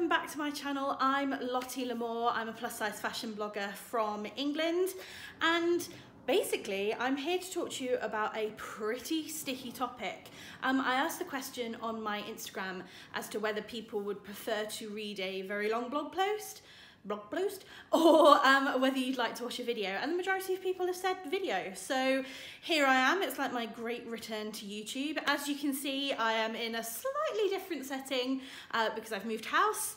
welcome back to my channel. I'm Lottie L'Amour. I'm a plus size fashion blogger from England, and basically I'm here to talk to you about a pretty sticky topic. I asked the question on my Instagram as to whether people would prefer to read a very long blog post or whether you'd like to watch a video, and the majority of people have said video. So here I am. It's like my great return to YouTube. As you can see, I am in a slightly different setting because I've moved house.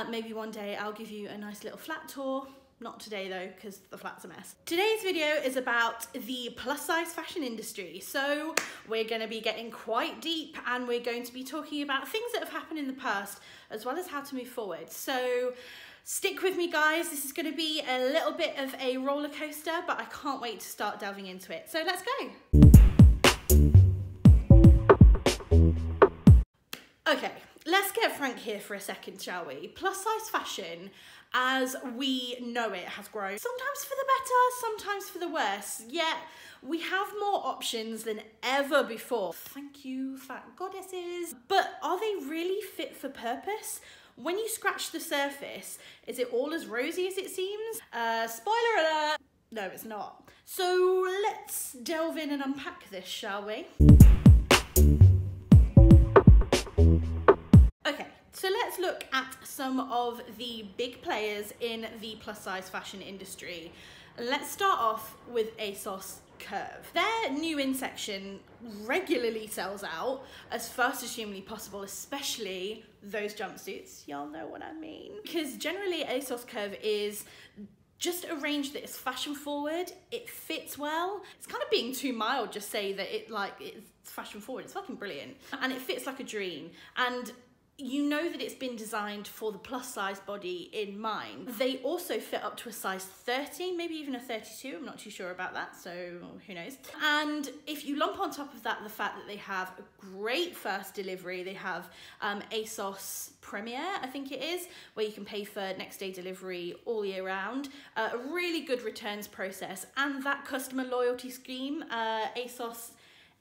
Maybe one day I'll give you a nice little flat tour. Not today though, because the flat's a mess. Today's video is about the plus size fashion industry. So we're going to be getting quite deep, and we're going to be talking about things that have happened in the past as well as how to move forward. So stick with me, guys. This is going to be a little bit of a roller coaster, but I can't wait to start delving into it. So let's go. Okay, let's get frank here for a second, shall we? Plus size fashion, as we know it, has grown. Sometimes for the better, sometimes for the worse. Yet we have more options than ever before. Thank you, fat goddesses. But are they really fit for purpose? When you scratch the surface, is it all as rosy as it seems? Spoiler alert, no, it's not. So let's delve in and unpack this, shall we? Okay, so let's look at some of the big players in the plus size fashion industry. Let's start off with ASOS Curve. Their new in section regularly sells out as fast as humanly possible, especially those jumpsuits. Y'all know what I mean. Because generally ASOS Curve is just a range that is fashion forward. It fits well. It's kind of being too mild, just say that it's fashion forward. It's fucking brilliant. And it fits like a dream. And you know that it's been designed for the plus size body in mind. They also fit up to a size 30, maybe even a 32. I'm not too sure about that, so who knows. And if you lump on top of that the fact that they have a great first delivery, they have ASOS Premier, I think it is, where you can pay for next day delivery all year round, a really good returns process, and that customer loyalty scheme, ASOS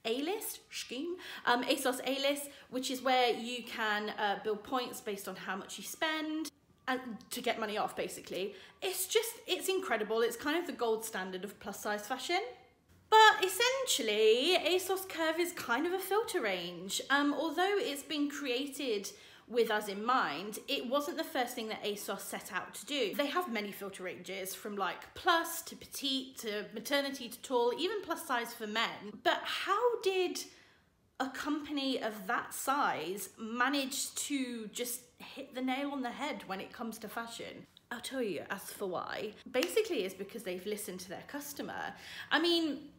A-list scheme, ASOS A-list, which is where you can build points based on how much you spend and to get money off, basically. It's incredible. It's kind of the gold standard of plus size fashion. But essentially, ASOS Curve is kind of a filter range. Although it's been created with us in mind, it wasn't the first thing that ASOS set out to do. They have many filter ranges, from like plus to petite to maternity to tall, even plus size for men. But how did a company of that size manage to just hit the nail on the head when it comes to fashion? I'll tell you as for why. Basically, it's because they've listened to their customer. I mean,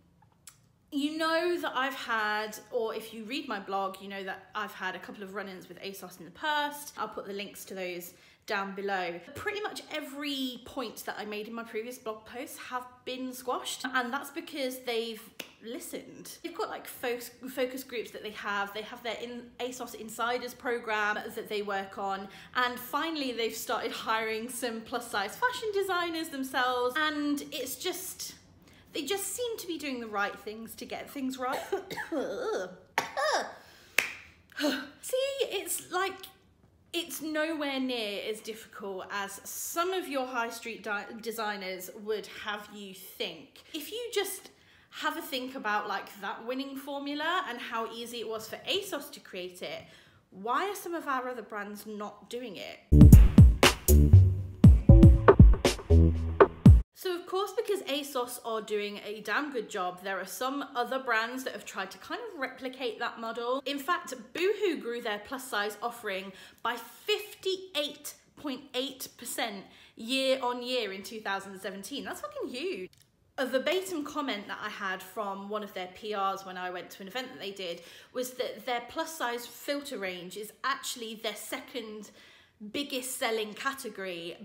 you know that I've had, or if you read my blog, you know that I've had a couple of run-ins with ASOS in the past. I'll put the links to those down below. Pretty much every point that I made in my previous blog posts have been squashed, and that's because they've listened. They've got like focus groups that they have their ASOS Insiders program that they work on, and finally they've started hiring some plus size fashion designers themselves, and it's just, they just seem to be doing the right things to get things right. See, it's nowhere near as difficult as some of your high street designers would have you think. If you just have a think about like that winning formula and how easy it was for ASOS to create it, why are some of our other brands not doing it? So of course, because ASOS are doing a damn good job, there are some other brands that have tried to kind of replicate that model. In fact, Boohoo grew their plus size offering by 58.8% year on year in 2017. That's fucking huge. A verbatim comment that I had from one of their PRs when I went to an event that they did was that their plus size filter range is actually their second biggest selling category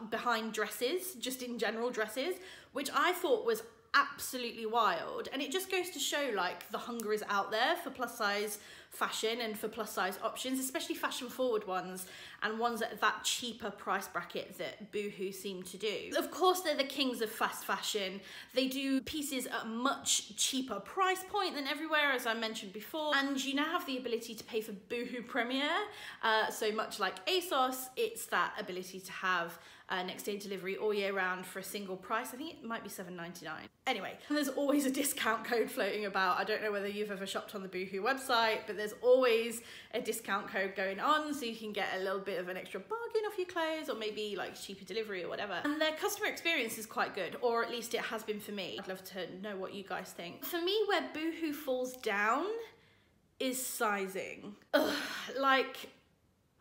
behind dresses, just in general dresses, which I thought was absolutely wild. And it just goes to show like the hunger is out there for plus size fashion and for plus size options, especially fashion forward ones and ones at that cheaper price bracket that Boohoo seem to do. Of course, they're the kings of fast fashion. They do pieces at a much cheaper price point than everywhere, as I mentioned before, and you now have the ability to pay for Boohoo Premier. So much like ASOS, it's that ability to have next day delivery all year round for a single price. I think it might be $7.99. Anyway, there's always a discount code floating about. I don't know whether you've ever shopped on the Boohoo website, but there's always a discount code going on, so you can get a little bit of an extra bargain off your clothes, or maybe like cheaper delivery or whatever. And their customer experience is quite good, or at least it has been for me. I'd love to know what you guys think. For me, where Boohoo falls down is sizing. Ugh, like,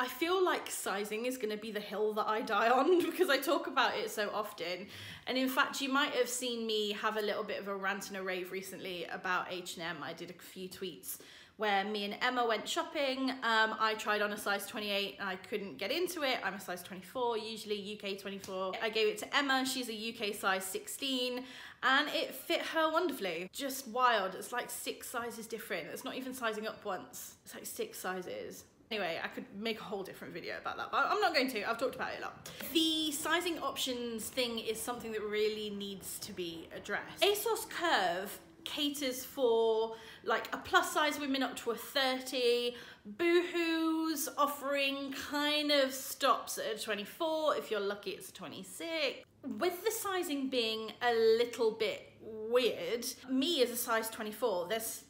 I feel like sizing is going to be the hill that I die on because I talk about it so often. And in fact, you might have seen me have a little bit of a rant and a rave recently about H&M. I did a few tweets where me and Emma went shopping. I tried on a size 28 and I couldn't get into it. I'm a size 24, usually UK 24. I gave it to Emma, she's a UK size 16, and it fit her wonderfully. Just wild, it's like 6 sizes different. It's not even sizing up once, it's like 6 sizes. Anyway, I could make a whole different video about that, but I'm not going to. I've talked about it a lot. The sizing options thing is something that really needs to be addressed. ASOS Curve caters for like a plus size women up to a 30. Boohoo's offering kind of stops at a 24. If you're lucky, it's a 26. With the sizing being a little bit weird, me as a size 24, there's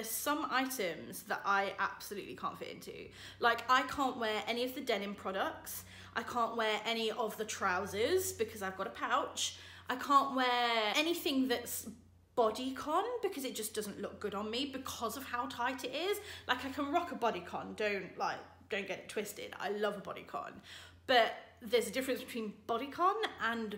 some items that I absolutely can't fit into. Like, I can't wear any of the denim products. I can't wear any of the trousers because I've got a pouch. I can't wear anything that's bodycon because it just doesn't look good on me because of how tight it is. Like, I can rock a bodycon, don't get it twisted. I love a bodycon. But there's a difference between bodycon and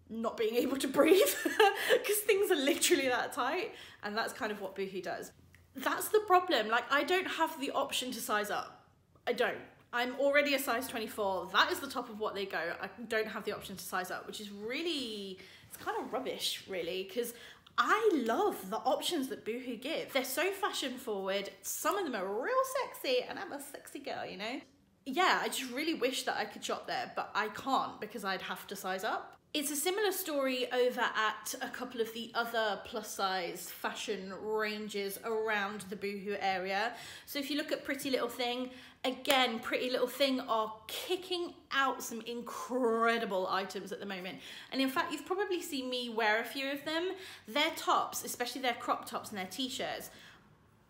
not being able to breathe because things are literally that tight, and that's kind of what Boohoo does. That's the problem. Like, I don't have the option to size up. I don't. I'm already a size 24. That is the top of what they go. I don't have the option to size up, which is really, it's kind of rubbish, really, because I love the options that Boohoo give. They're so fashion forward. Some of them are real sexy, and I'm a sexy girl, you know? Yeah, I just really wish that I could shop there, but I can't because I'd have to size up. It's a similar story over at a couple of the other plus size fashion ranges around the Boohoo area. So if you look at Pretty Little Thing, again, Pretty Little Thing are kicking out some incredible items at the moment. And in fact, you've probably seen me wear a few of them. Their tops, especially their crop tops and their t-shirts,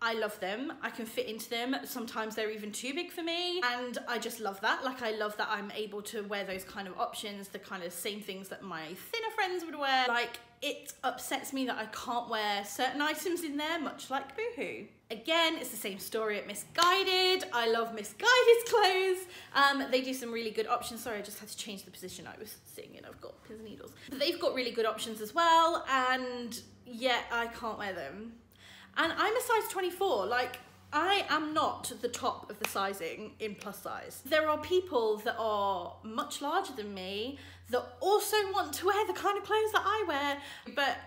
I love them. I can fit into them. Sometimes they're even too big for me, and I just love that. Like, I love that I'm able to wear those kind of options, the kind of same things that my thinner friends would wear. Like, it upsets me that I can't wear certain items in there, much like Boohoo. Again, it's the same story at Missguided. I love Missguided's clothes. They do some really good options. Sorry, I just had to change the position I was sitting in. I've got pins and needles. But they've got really good options as well, and yet I can't wear them. And I'm a size 24, like, I am not the top of the sizing in plus size. There are people that are much larger than me that also want to wear the kind of clothes that I wear, but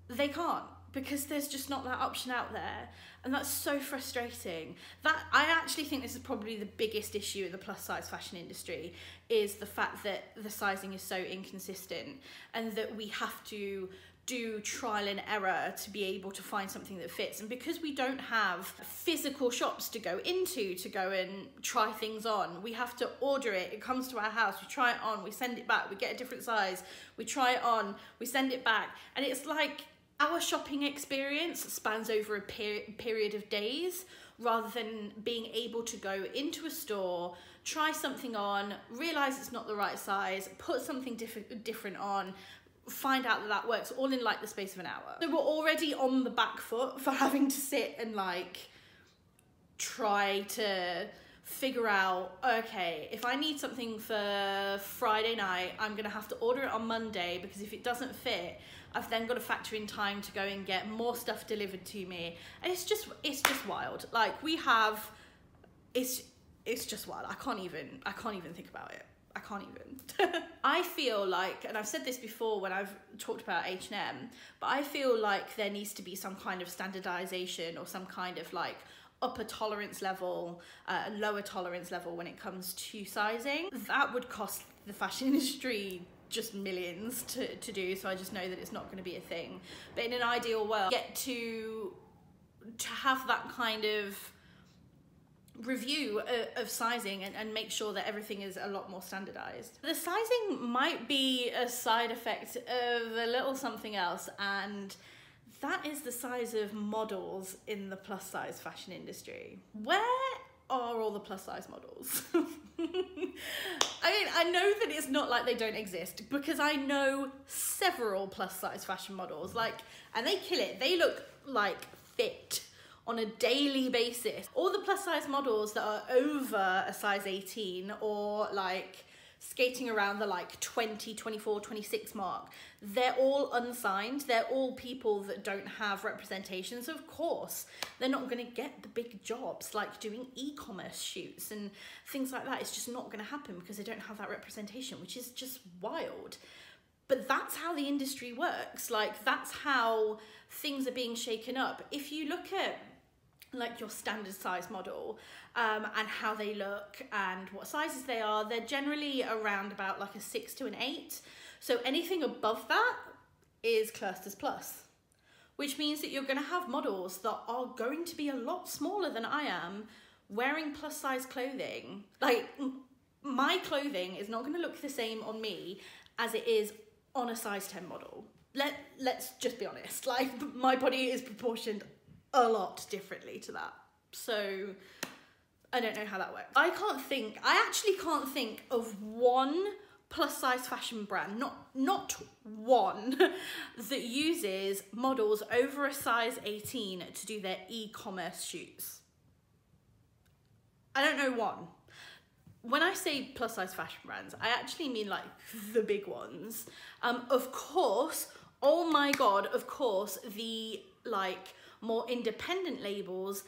they can't because there's just not that option out there. And that's so frustrating. I actually think this is probably the biggest issue in the plus size fashion industry, is the fact that the sizing is so inconsistent and that we have to do trial and error to be able to find something that fits. And because we don't have physical shops to go into to go and try things on, we have to order it. It comes to our house, we try it on, we send it back, we get a different size, we try it on, we send it back. And it's like our shopping experience spans over a period of days, rather than being able to go into a store, try something on, realize it's not the right size, put something different on, find out that that works, all in like the space of an hour. So we're already on the back foot for having to sit and like try to figure out, okay, if I need something for Friday night, I'm gonna have to order it on Monday, because if it doesn't fit, I've then got to factor in time to go and get more stuff delivered to me. And it's just wild. Like, we have, it's just wild. I can't even think about it. I can't even. I feel like, and I've said this before when I've talked about H&M, but I feel like there needs to be some kind of standardization or some kind of like upper tolerance level, lower tolerance level when it comes to sizing. That would cost the fashion industry just millions to do, so I just know that it's not going to be a thing. But in an ideal world, get to have that kind of review of sizing and make sure that everything is a lot more standardized. The sizing might be a side effect of a little something else, and that is the size of models in the plus size fashion industry. Where are all the plus size models? I mean, I know that it's not like they don't exist, because I know several plus size fashion models, like, and they kill it. They look like fit on a daily basis. All the plus size models that are over a size 18 or like skating around the like 20, 24, 26 mark, they're all unsigned. They're all people that don't have representations. Of course, they're not going to get the big jobs like doing e-commerce shoots and things like that. It's just not going to happen because they don't have that representation, which is just wild. But that's how the industry works. Like, that's how things are being shaken up. If you look at like your standard size model and how they look and what sizes they are, they're generally around about like a 6 to an 8. So anything above that is classed as plus, which means that you're going to have models that are going to be a lot smaller than I am wearing plus size clothing. Like, my clothing is not going to look the same on me as it is on a size 10 model. Let's just be honest, like, my body is proportioned a lot differently to that. So I don't know how that works. I actually can't think of one plus size fashion brand, not one, that uses models over a size 18 to do their e-commerce shoots. I don't know one. When I say plus size fashion brands, I actually mean like the big ones. Of course, oh my God, of course, the like more independent labels,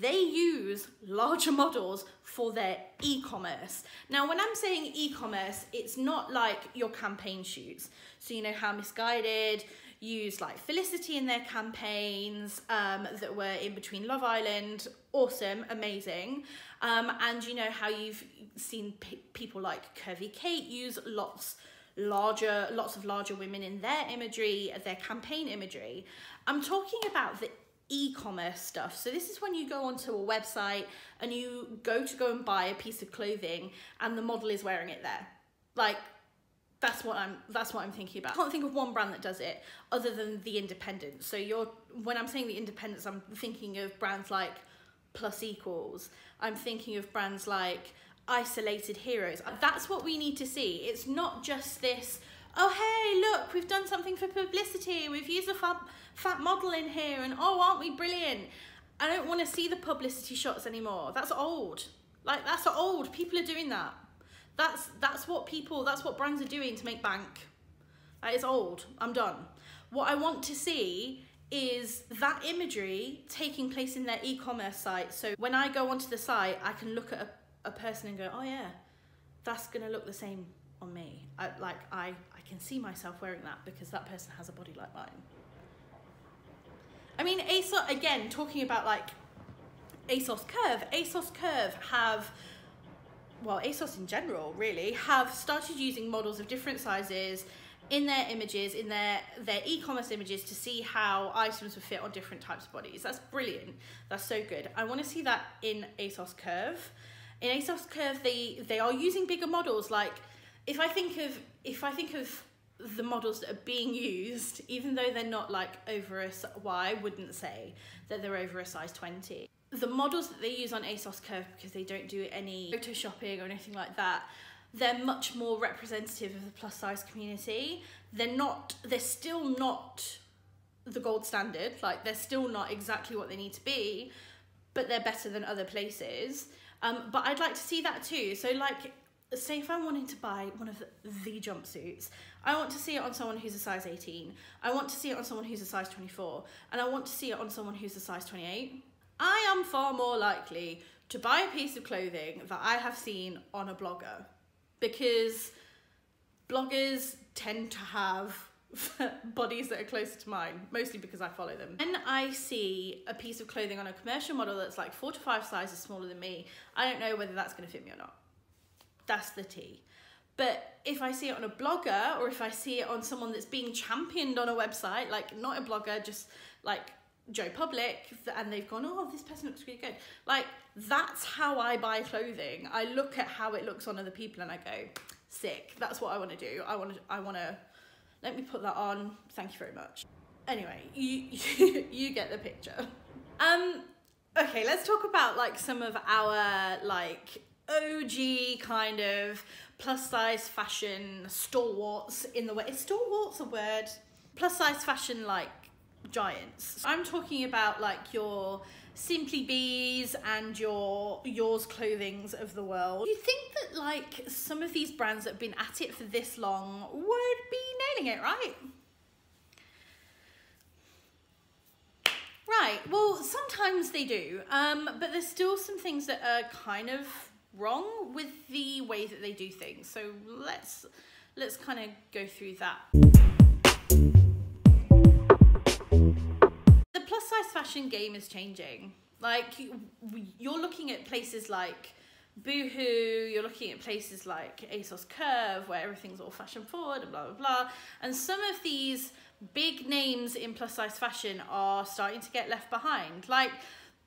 they use larger models for their e-commerce. Now, when I'm saying e-commerce, it's not like your campaign shoots. So you know how Misguided used like Felicity in their campaigns that were in between Love Island, awesome, amazing. And you know how you've seen people like Curvy Kate use lots of larger women in their imagery, their campaign imagery. I'm talking about the e-commerce stuff. So this is when you go onto a website and you go and buy a piece of clothing and the model is wearing it there. Like, that's what I'm thinking about. I can't think of one brand that does it other than the independents. So when I'm saying the independents, I'm thinking of brands like Plus Equals. I'm thinking of brands like Isolated Heroes. That's what we need to see. It's not just this, oh hey, look, we've done something for publicity, we've used a fat model in here, and oh, aren't we brilliant? I don't want to see the publicity shots anymore. That's old. Like, that's old. People are doing that. That's what brands are doing to make bank. Like, it's old. I'm done. What I want to see is that imagery taking place in their e-commerce site. So when I go onto the site, I can look at a person and go, oh yeah, that's gonna look the same on me. I can see myself wearing that because that person has a body like mine. I mean, ASOS, again, talking about like ASOS Curve have, well, ASOS in general really, have started using models of different sizes in their images, in their e-commerce images, to see how items would fit on different types of bodies. That's brilliant. That's so good. I want to see that in ASOS Curve. In ASOS Curve, they are using bigger models. Like, if I think of the models that are being used, even though they're not like over well, I wouldn't say that they're over a size 20. The models that they use on ASOS Curve, because they don't do any photoshopping or anything like that, they're much more representative of the plus size community. They're still not the gold standard, like they're still not exactly what they need to be, but they're better than other places. But I'd like to see that too. So like, say if I'm wanting to buy one of the jumpsuits, I want to see it on someone who's a size 18. I want to see it on someone who's a size 24. And I want to see it on someone who's a size 28. I am far more likely to buy a piece of clothing that I have seen on a blogger because bloggers tend to have bodies that are closer to mine, mostly because I follow them. When I see a piece of clothing on a commercial model that's like 4 to 5 sizes smaller than me, I don't know whether that's going to fit me or not. That's the tea. But if I see it on a blogger, or if I see it on someone that's being championed on a website, like not a blogger, just like Joe Public, and they've gone, oh, this person looks really good. Like, that's how I buy clothing. I look at how it looks on other people and I go, sick. That's what I want to do. I want to, let me put that on. Thank you very much. Anyway, you get the picture. Okay, let's talk about like some of our like OG kind of plus size fashion stalwarts in the way. Is stalwarts a word? Plus size fashion like giants. I'm talking about like your Simply Bees and your Yours Clothings of the world. You think that like some of these brands that have been at it for this long would be nailing it, right? Right, well, sometimes they do, but there's still some things that are kind of wrong with the way that they do things. So let's kind of go through that. The plus size fashion game is changing. Like, you're looking at places like Boohoo, you're looking at places like ASOS Curve, where everything's all fashion forward and blah, blah, blah. And some of these big names in plus size fashion are starting to get left behind. Like,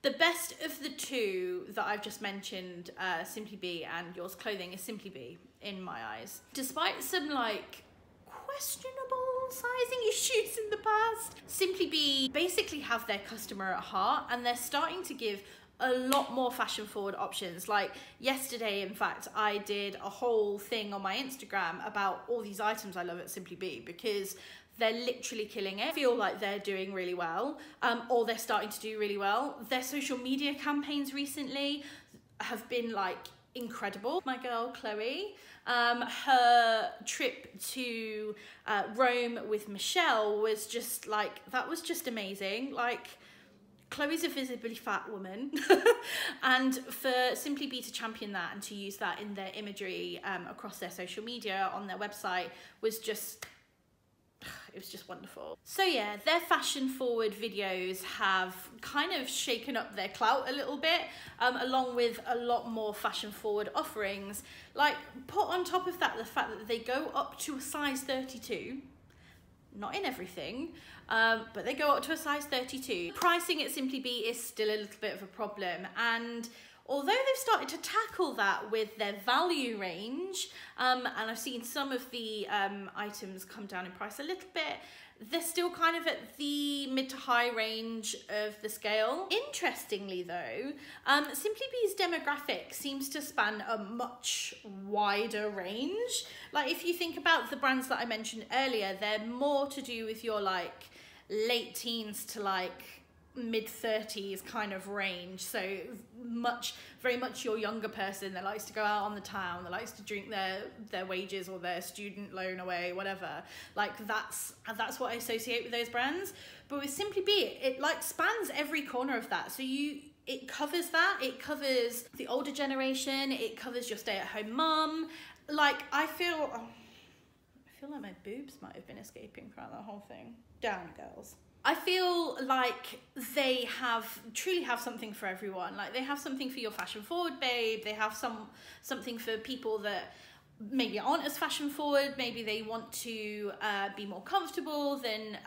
the best of the two that I've just mentioned, Simply Be and Yours Clothing, is Simply Be, in my eyes. Despite some like questionable sizing issues in the past, Simply Be basically have their customer at heart, and they're starting to give a lot more fashion forward options. Like yesterday, in fact, I did a whole thing on my Instagram about all these items I love at Simply Be, because they're literally killing it. I feel like they're doing really well, or they're starting to do really well. Their social media campaigns recently have been like incredible. My girl Chloe, her trip to Rome with Michelle was just like, that was just amazing. Like, Chloe's a visibly fat woman, and for Simply Be to champion that and to use that in their imagery across their social media, on their website, was just, it was just wonderful. So yeah, their fashion forward videos have kind of shaken up their clout a little bit, along with a lot more fashion forward offerings. Like, put on top of that the fact that they go up to a size 32, not in everything, but they go up to a size 32. Pricing at Simply Be is still a little bit of a problem, and although they've started to tackle that with their value range, and I've seen some of the items come down in price a little bit, they're still kind of at the mid to high range of the scale. Interestingly though, Simply Be's demographic seems to span a much wider range. Like, if you think about the brands that I mentioned earlier, they're more to do with your like late teens to like mid-30s kind of range, so very much your younger person that likes to go out on the town, that likes to drink their wages or their student loan away, whatever. Like, that's what I associate with those brands. But with Simply Be, it like spans every corner of that. So it covers that, it covers the older generation, it covers your stay-at-home mum. Like, I feel like my boobs might have been escaping throughout that whole thing. Down, girls. I feel like they truly have something for everyone. Like, they have something for your fashion forward babe. They have something for people that maybe aren't as fashion forward. Maybe they want to be more comfortable than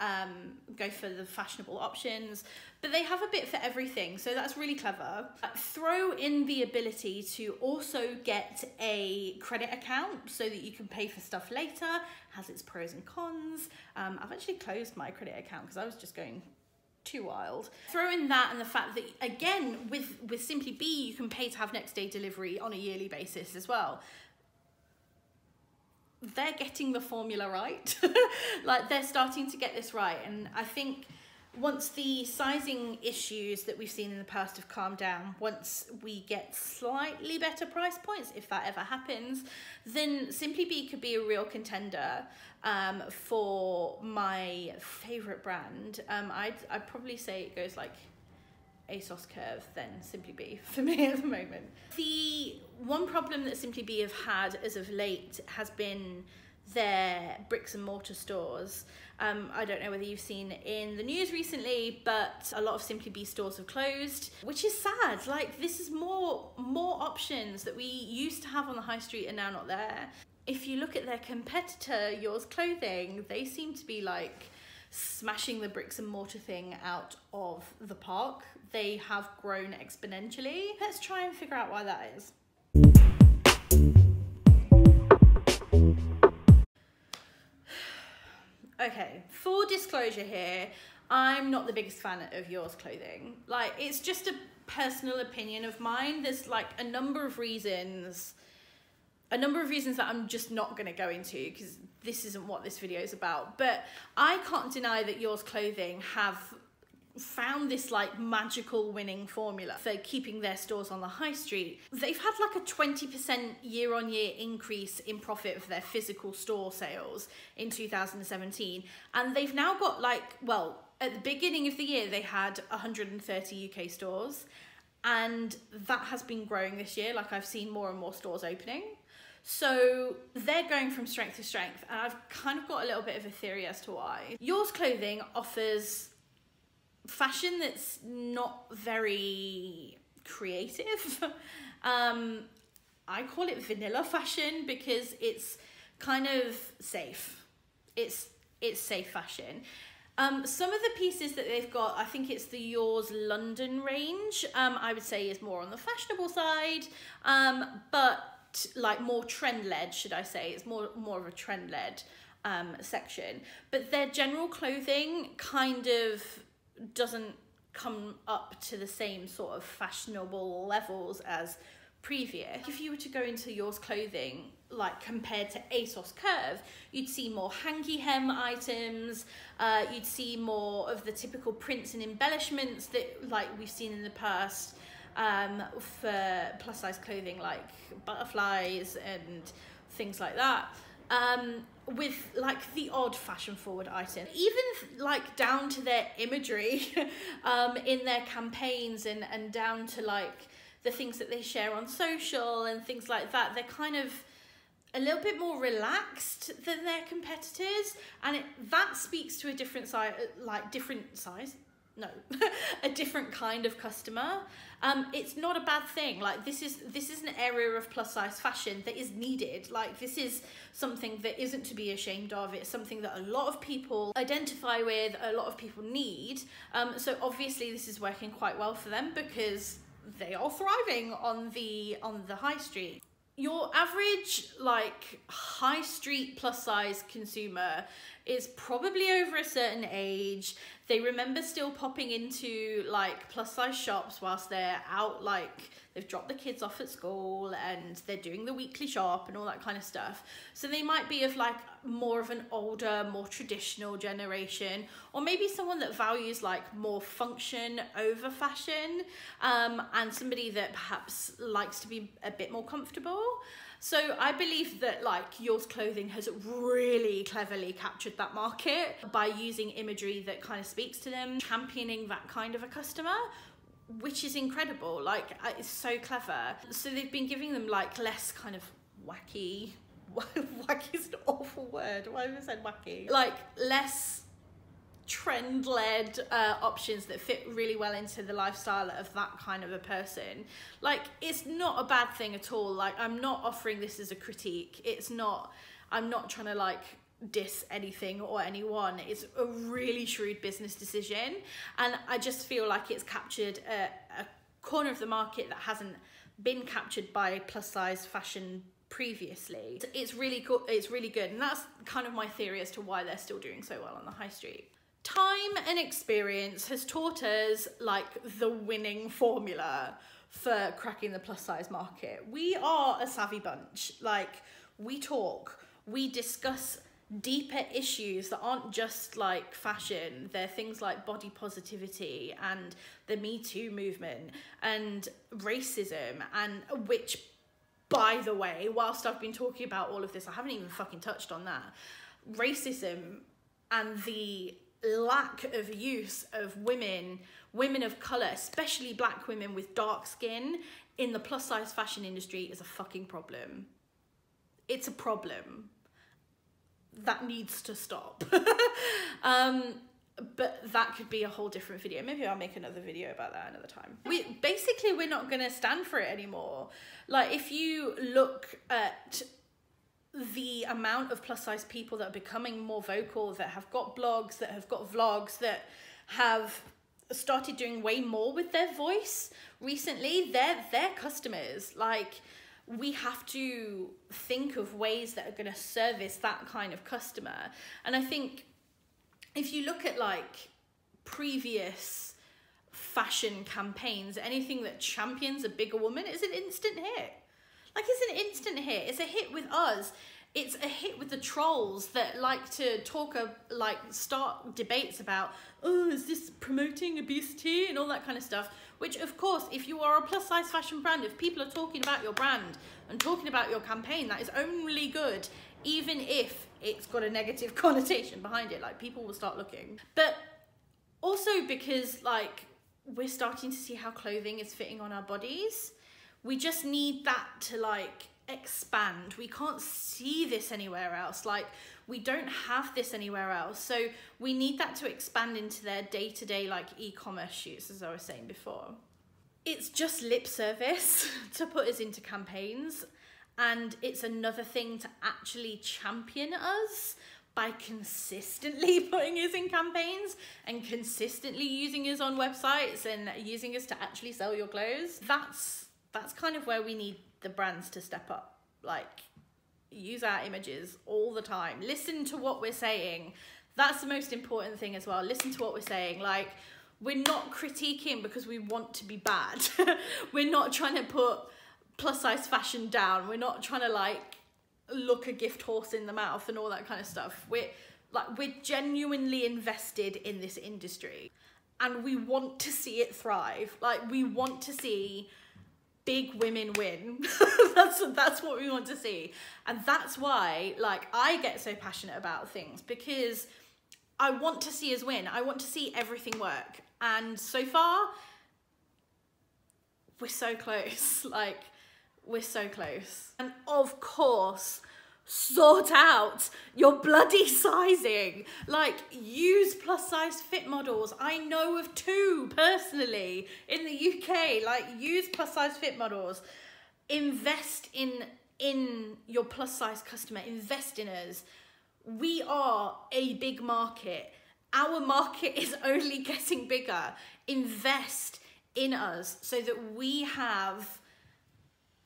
go for the fashionable options. But they have a bit for everything, so that's really clever. Throw in the ability to also get a credit account so that you can pay for stuff later. Has its pros and cons. I've actually closed my credit account because I was just going too wild. Throw in that and the fact that, again, with Simply Be, you can pay to have next day delivery on a yearly basis as well. They're getting the formula right. Like, they're starting to get this right, and I think once the sizing issues that we've seen in the past have calmed down, once we get slightly better price points, if that ever happens, then Simply Be could be a real contender for my favourite brand. I'd probably say it goes like ASOS Curve than Simply Be for me at the moment. The one problem that Simply Be have had as of late has been their bricks and mortar stores. I don't know whether you've seen in the news recently, but a lot of Simply Be stores have closed, which is sad. Like, this is more options that we used to have on the high street are now not there. If you look at their competitor, Yours Clothing, they seem to be like smashing the bricks and mortar thing out of the park. They have grown exponentially. Let's try and figure out why that is. Okay, full disclosure here, I'm not the biggest fan of Yours Clothing. Like, it's just a personal opinion of mine. There's like a number of reasons that I'm just not going to go into because this isn't what this video is about. But I can't deny that Yours Clothing have found this like magical winning formula for keeping their stores on the high street. They've had like a 20% year-on-year increase in profit of their physical store sales in 2017, and they've now got like, well, at the beginning of the year they had 130 UK stores, and that has been growing this year. Like, I've seen more and more stores opening. So they're going from strength to strength, and I've kind of got a little bit of a theory as to why. Yours Clothing offers fashion that's not very creative. I call it vanilla fashion because it's kind of safe. It's safe fashion. Some of the pieces that they've got, I think it's the Yours London range, I would say is more on the fashionable side, but like more trend-led, should I say. It's more of a trend-led section. But their general clothing kind of doesn't come up to the same sort of fashionable levels as previous. If you were to go into Yours Clothing, like compared to ASOS Curve, you'd see more hanky hem items, you'd see more of the typical prints and embellishments that like we've seen in the past for plus size clothing, like butterflies and things like that. With like the odd fashion forward item, even like down to their imagery in their campaigns and down to like the things that they share on social and things like that. They're kind of a little bit more relaxed than their competitors, and that speaks to a different size, a different kind of customer. It's not a bad thing. Like, this is an area of plus size fashion that is needed. Like, this is something that isn't to be ashamed of. It's something that a lot of people identify with, a lot of people need. So obviously this is working quite well for them because they are thriving on the high street. Your average like high street plus size consumer is probably over a certain age. They remember still popping into like plus size shops whilst they're out, like they've dropped the kids off at school and they're doing the weekly shop and all that kind of stuff. So they might be of like more of an older, more traditional generation, or maybe someone that values like more function over fashion, and somebody that perhaps likes to be a bit more comfortable. So I believe that like Yours Clothing has really cleverly captured that market by using imagery that kind of speaks to them, championing that kind of a customer, which is incredible. Like, it's so clever. So they've been giving them like less kind of wacky, wacky is an awful word, why have I said wacky? Like less trend-led options that fit really well into the lifestyle of that kind of a person. Like, it's not a bad thing at all. Like, I'm not offering this as a critique. I'm not trying to like diss anything or anyone. It's a really shrewd business decision, and I just feel like it's captured a corner of the market that hasn't been captured by plus size fashion previously. It's really cool. It's really good, and that's kind of my theory as to why they're still doing so well on the high street. Time and experience has taught us like the winning formula for cracking the plus size market. We are a savvy bunch. Like, we talk, we discuss deeper issues that aren't just like fashion. They're things like body positivity and the Me Too movement and racism, and which, by the way, whilst I've been talking about all of this, I haven't even fucking touched on that. Racism and the lack of use of women of color, especially black women with dark skin in the plus size fashion industry is a fucking problem. It's a problem that needs to stop. But that could be a whole different video. Maybe I'll make another video about that another time. We're not gonna stand for it anymore. Like, if you look at the amount of plus size people that are becoming more vocal, that have got blogs, that have got vlogs, that have started doing way more with their voice recently, they're customers. Like, we have to think of ways that are going to service that kind of customer. And I think if you look at like previous fashion campaigns, anything that champions a bigger woman is an instant hit. Like, it's an instant hit. It's a hit with us. It's a hit with the trolls that like to talk, start debates about, oh, is this promoting obesity and all that kind of stuff. Which, of course, if you are a plus size fashion brand, if people are talking about your brand and talking about your campaign, that is only good, even if it's got a negative connotation behind it. Like, people will start looking. But also because, like, we're starting to see how clothing is fitting on our bodies. We just need that to like expand. We can't see this anywhere else. Like, we don't have this anywhere else. So we need that to expand into their day-to-day like e-commerce shoots, as I was saying before. It's just lip service to put us into campaigns. And it's another thing to actually champion us by consistently putting us in campaigns and consistently using us on websites and using us to actually sell your clothes. That's kind of where we need the brands to step up. Like, use our images all the time. Listen to what we're saying. That's the most important thing as well. Listen to what we're saying. Like, we're not critiquing because we want to be bad. We're not trying to put plus size fashion down. We're not trying to like look a gift horse in the mouth and all that kind of stuff. We're genuinely invested in this industry and we want to see it thrive. Like, we want to see big women win. that's what we want to see. And that's why, like, I get so passionate about things, because I want to see us win. I want to see everything work. And so far, we're so close. Like, we're so close. And of course, sort out your bloody sizing. Like, use plus size fit models. I know of 2 personally in the UK. Like, use plus size fit models. Invest in your plus size customer. Invest in us. We are a big market. Our market is only getting bigger. Invest in us so that we have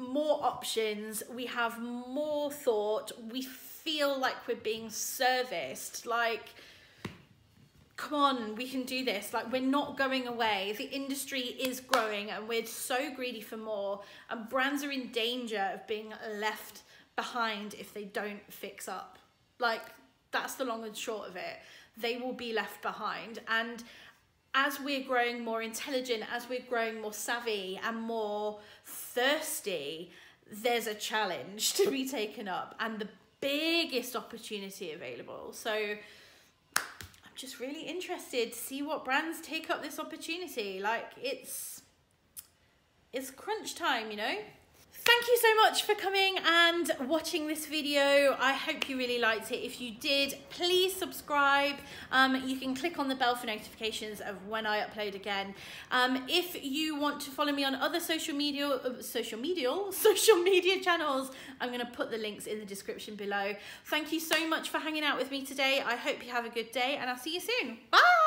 more options, we have more thought, we feel like we're being serviced. Like, come on, we can do this. Like, we're not going away. The industry is growing and we're so greedy for more, and brands are in danger of being left behind if they don't fix up. Like, that's the long and short of it. They will be left behind. And as we're growing more intelligent, as we're growing more savvy and more thirsty, there's a challenge to be taken up and the biggest opportunity available. So I'm just really interested to see what brands take up this opportunity. Like, it's crunch time, you know? Thank you so much for coming and watching this video. I hope you really liked it. If you did, please subscribe. You can click on the bell for notifications of when I upload again. If you want to follow me on other social media channels, I'm going to put the links in the description below. Thank you so much for hanging out with me today. I hope you have a good day and I'll see you soon. Bye!